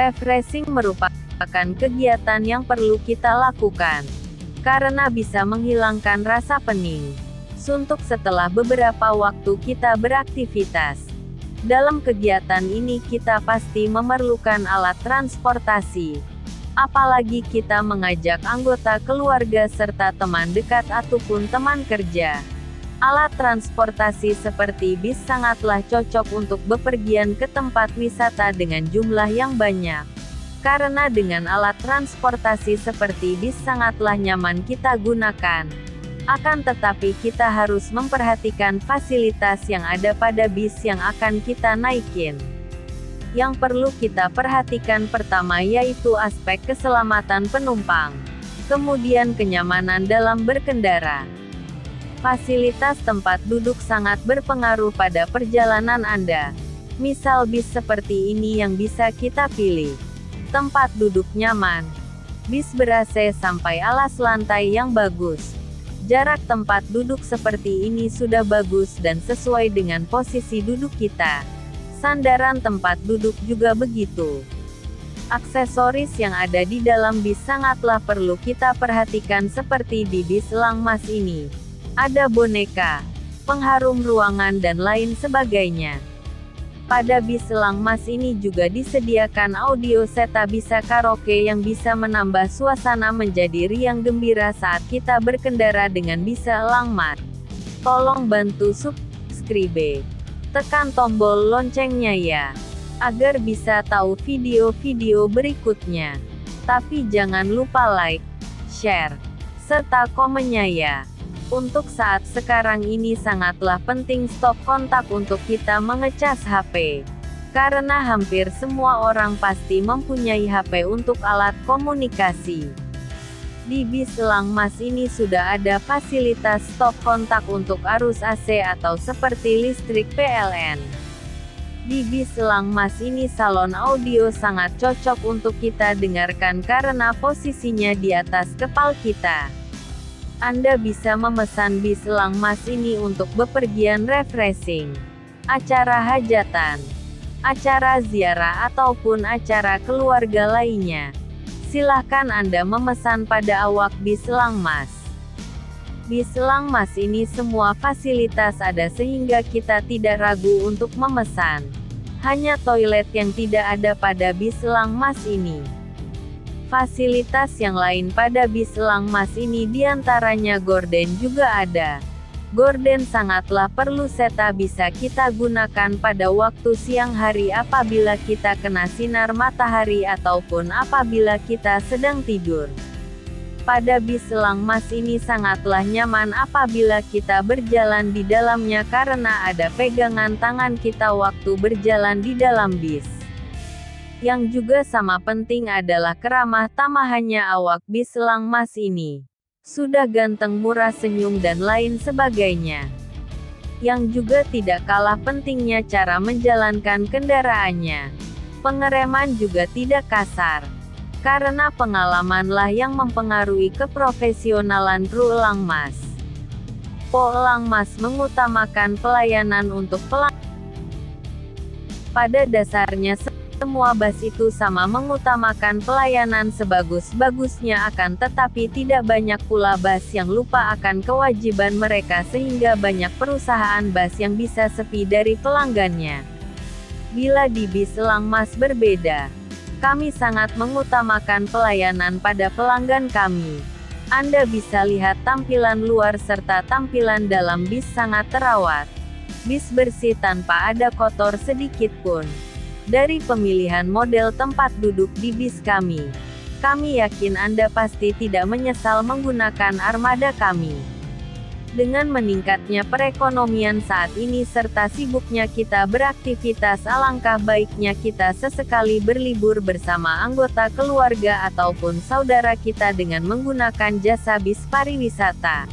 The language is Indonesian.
Refreshing merupakan kegiatan yang perlu kita lakukan, karena bisa menghilangkan rasa pening, suntuk setelah beberapa waktu kita beraktivitas. Dalam kegiatan ini kita pasti memerlukan alat transportasi, apalagi kita mengajak anggota keluarga serta teman dekat ataupun teman kerja. Alat transportasi seperti bis sangatlah cocok untuk bepergian ke tempat wisata dengan jumlah yang banyak. Karena dengan alat transportasi seperti bis sangatlah nyaman kita gunakan. Akan tetapi kita harus memperhatikan fasilitas yang ada pada bis yang akan kita naikin. Yang perlu kita perhatikan pertama yaitu aspek keselamatan penumpang. Kemudian kenyamanan dalam berkendara. Fasilitas tempat duduk sangat berpengaruh pada perjalanan Anda. Misal bis seperti ini yang bisa kita pilih. Tempat duduk nyaman. Bis ber-AC sampai alas lantai yang bagus. Jarak tempat duduk seperti ini sudah bagus dan sesuai dengan posisi duduk kita. Sandaran tempat duduk juga begitu. Aksesoris yang ada di dalam bis sangatlah perlu kita perhatikan seperti di bis Elang Mas ini. Ada boneka, pengharum ruangan dan lain sebagainya. Pada bis Elang Mas ini juga disediakan audio seta bisa karaoke yang bisa menambah suasana menjadi riang gembira saat kita berkendara dengan bis Elang Mas. Tolong bantu subscribe. Tekan tombol loncengnya ya, agar bisa tahu video-video berikutnya. Tapi jangan lupa like, share, serta komennya ya. Untuk saat sekarang ini sangatlah penting stop kontak untuk kita mengecas HP. Karena hampir semua orang pasti mempunyai HP untuk alat komunikasi. Di bis Elang Mas ini sudah ada fasilitas stop kontak untuk arus AC atau seperti listrik PLN. Di bis Elang Mas ini salon audio sangat cocok untuk kita dengarkan karena posisinya di atas kepala kita. Anda bisa memesan bis Elang Mas ini untuk bepergian refreshing, acara hajatan, acara ziarah ataupun acara keluarga lainnya. Silahkan Anda memesan pada awak bis Elang Mas. Bis Elang Mas ini semua fasilitas ada sehingga kita tidak ragu untuk memesan. Hanya toilet yang tidak ada pada bis Elang Mas ini. Fasilitas yang lain pada bis Elang Mas ini diantaranya gorden juga ada. Gorden sangatlah perlu seta bisa kita gunakan pada waktu siang hari apabila kita kena sinar matahari ataupun apabila kita sedang tidur. Pada bis Elang Mas ini sangatlah nyaman apabila kita berjalan di dalamnya karena ada pegangan tangan kita waktu berjalan di dalam bis. Yang juga sama penting adalah keramah tamahannya awak bis Elang Mas ini. Sudah ganteng, murah, senyum dan lain sebagainya. Yang juga tidak kalah pentingnya cara menjalankan kendaraannya. Pengereman juga tidak kasar. Karena pengalamanlah yang mempengaruhi keprofesionalan kru Elang Mas. Po Elang Mas mengutamakan pelayanan untuk pelanggan. Pada dasarnya semua bus itu sama mengutamakan pelayanan sebagus-bagusnya akan tetapi tidak banyak pula bus yang lupa akan kewajiban mereka sehingga banyak perusahaan bus yang bisa sepi dari pelanggannya. Bila di bis Elang Mas berbeda. Kami sangat mengutamakan pelayanan pada pelanggan kami. Anda bisa lihat tampilan luar serta tampilan dalam bis sangat terawat. Bis bersih tanpa ada kotor sedikit pun. Dari pemilihan model tempat duduk di bis kami yakin Anda pasti tidak menyesal menggunakan armada kami. Dengan meningkatnya perekonomian saat ini serta sibuknya kita beraktivitas, alangkah baiknya kita sesekali berlibur bersama anggota keluarga ataupun saudara kita dengan menggunakan jasa bis pariwisata.